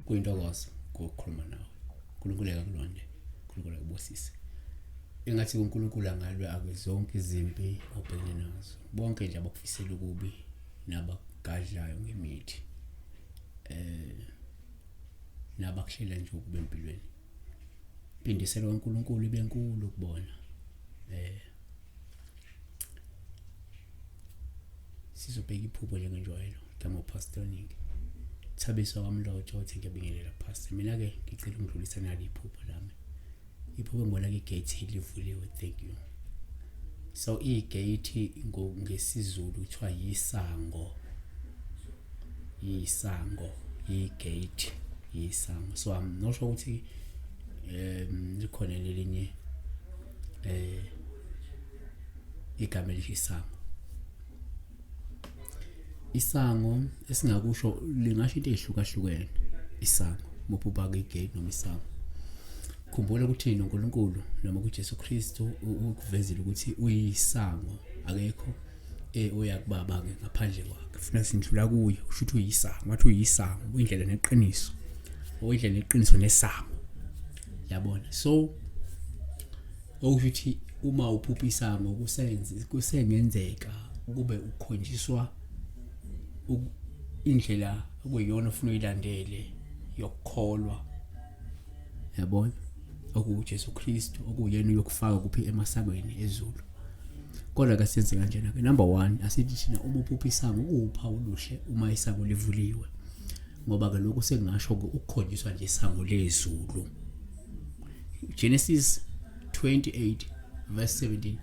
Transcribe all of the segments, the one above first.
Kuyintokozo ukukhuluma nawe. uNkulunkulu akakulonde, uNkulunkulu akubusise. Engathi uNkulunkulu angalwe akwezonke izimpi obhekene nazo. Bonke nje abakufisela ukubi nabagadlayo ngemithi. Nabakuhlela nje ukube empilweni. Phindisela uNkulunkulu ibe nkulu ukubona. Sizobheka iphupho njengenjwayelo kama pastoring. Thabiso kwamlotsho uthi ngiyabingelela pastor. Mina ke ngicela ungidlulisa nalo iphupho lami. Iphupho ngibona ke igate livuliwe, thank you. So igate ngesizulu kuthiwa yisango. Yisango, igate, yisango. So I'm not sure ukuthi likhona lelinye igama eliyisango. Isango esingakusho lingasho into ehlukahlukene. Isango mophupa ke igate noma isango. Khumbula ukuthi uNkulunkulu noma kuJesu Kristu ukuvezela ukuthi uyisango, akekho uyakubaba ke ngaphandle kwakhe. Funa sindlula kuye usho ukuthi uyisango, wathi uyisango, uyindlela neqiniso. Uyindlela neqiniso nesango. Yabona. So ukuthi uma uphupha isango kusengenzeka kube ukhonjiswa indlela okuyiyona ufuna uyilandele yokukholwa. Yabona. OkuJesu Kristu okuyena uyokufaka kuphi emasangweni ezulu. Kodwa ke senze kanjena ke. Number 1, asithi thina uma uphupha isango kuwuphawu oluhle uma isango livuliwe. Ngoba ke lokho sengasho ukukhonjiswa nje isango lezulu. Genesis 28 verse 17.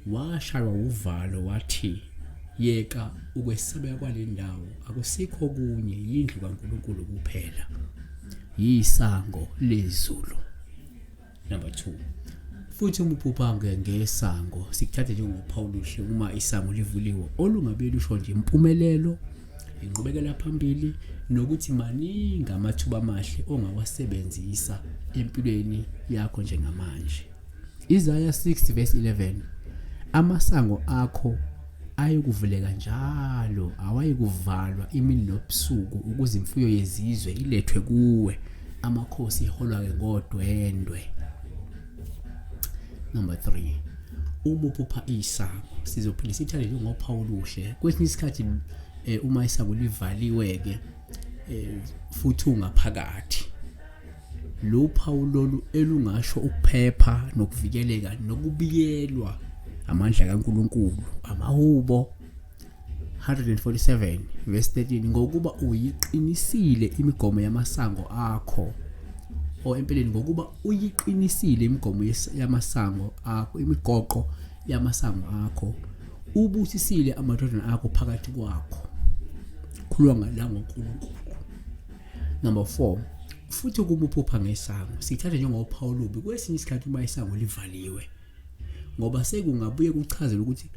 Washaywa uvalo wathi yeka ukwesabeka kwalendawo akusikho kunye yindlu kaNkulunkulu kuphela. Yisango lezulu. Number 2. Futhi umuphupha ngesango sikuthathe njengophawu oluhle uma isango livuliwe olungabe lusho nje impumelelo, inqubekela phambili nokuthi maningi amathuba amahle ongawasebenzisa empilweni yakho njengamanje. Isaiah 6 verse 11. Amasango akho ayekuvuleka njalo awayekuvalwa imini nobusuku ukuze imfuyo yezizwe ilethwe kuwe, amakhosi eholwa ke ngodwendwe. Number 3. Umuphupha isango sizophila sithale njengophawu oluhle. Kwesinye isikhathi uma isango livaliwe ke futhi ungaphakathi, lo phawu lolu elungasho ukuphepha nokuvikeleka nokubiyelwa amandla kaNkulunkulu. Amahubo 147 verse 13. Ngokuba uyiqinisile imigomo yamasango akho. Empeleni ngokuba uyiqinisile imigomo yamasango akho, imigoqo yamasango akho, ubusisile amadodana akho phakathi kwakho. Khulwa ngala ngoNkulunkulu. Number 4. Futhi ukuphupha ngesango sithatha njengophawu olubi kwesinye isikhathi uma isango livaliwe. Ngoba sekungabuye kuchazela ukuthi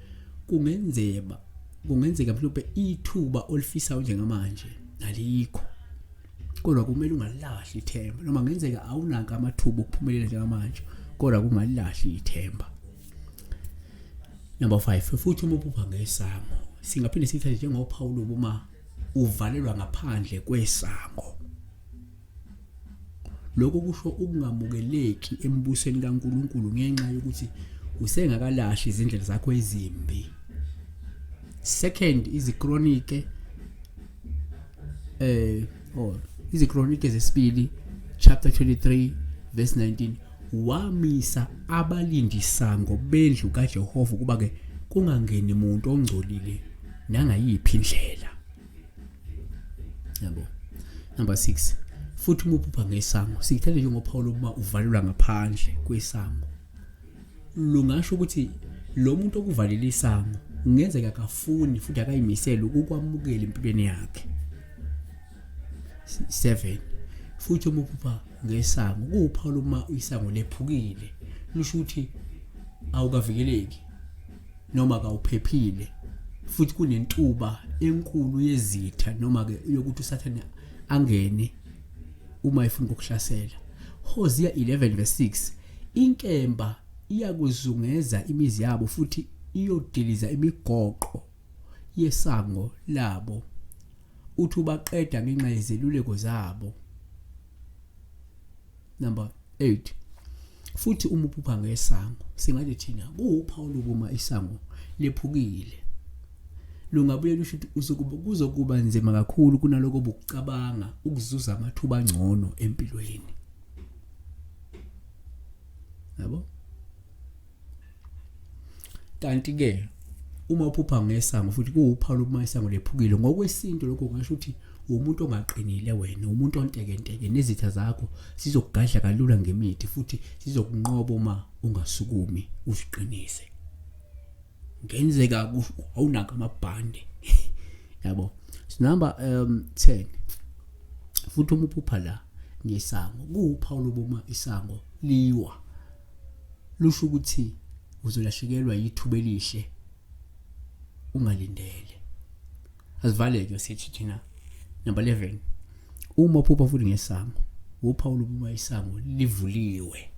kungenzeka mhlawumbe ithuba olifisayo njengamanje alikho. Kodwa kumele ungalahli ithemba. Noma ngenzeka awunaka amathuba okuphumelela njengamanje, kodwa kungalahli ithemba. Number 5. Futhi umuphupha ngesango singaphinde sithathe njengophawu olubi uma uvalelwa ngaphandle kwesango. Lokho kusho ukungamukeleki embusweni kaNkulunkulu ngenxa yokuthi usengakalahli izindlela zakho ezimbi. Second izikronike izikronike zesibili chapter 23 verse 19. Wamisa abalindisango bendlu kaJehova kuba ke kungangeni umuntu ongcolile nangayiphi indlela. Yabo. Number 6. Futhi umuphupha ngesango sikuthathe njengophawu uma uvalelwa ngaphandle kwesango. Lungasho ukuthi lo muntu okuvalela isango ngenzeka kafuni futhi akayimisela ukukwamukela empilweni yakhe. 7. Futhi umuphupha ngesango kuwuphawu uma isango lephukile, lusho ukuthi awukavikeleki noma akawuphephile futhi kunentuba enkulu yezitha noma ke yokuthi uSathane angene uma efuna ukuhlasela. Hosea 11 verse 6. Inkemba iyakuzungeza imizi yabo futhi iyodiliza imigoqo yesango labo uthi baqeda ngenxa yezeluleko zabo. Number 8, futhi uma uphupha ngesango singathi thina kuwuphawu lokuma isango lephukile. Lungabuye lusho ukuthi kuzokuba nzima kakhulu kunaloko obukucabanga ukuzuza amathuba angcono empilweni. Yabo? Kanti ke uma uphupha ngesango futhi kuwuphawu lokuma isango lephukile, ngokwesinto lokho ngasho ukuthi umuntu ongaqinile wena, umuntu ontekenteke, nezitha zakho sizokugadla kalula ngemithi futhi sizokunqoba uma ungasukumi uziqinise. Ngenzeka awunaka amabhande. Yabo? Number 10, futhi uma uphupha la ngesango kuwuphawu lokuma isango liwa. Lusho ukuthi uzolahlekelwa yithuba elihle ungalindele. Asivaleke sithi thina. Number 11, uma uphupha futhi ngesango uphawu lokuma isango livuliwe.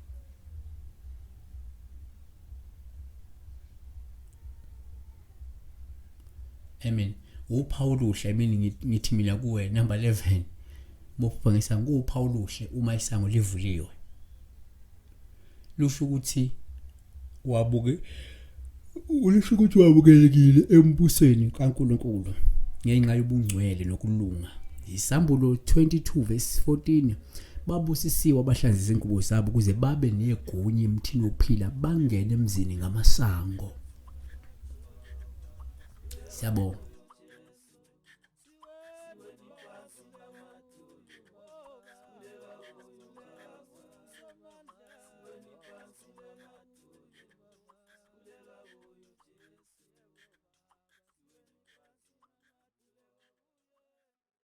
Amen. Uphawu luhle ngithi mina kuwe. Number 11, uphupha ngesango uphawu luhle uma isango livuliwe. Lusho ukuthi wabukelekile embusweni kaNkulunkulu ngenxa yobungcwele nokulunga. Isambulo 22 verse 14, babusisiwe abahlanzisa ingubo zabo ukuze babe negunya emthini wokuphila bangene emzini ngamasango. Siyabonga.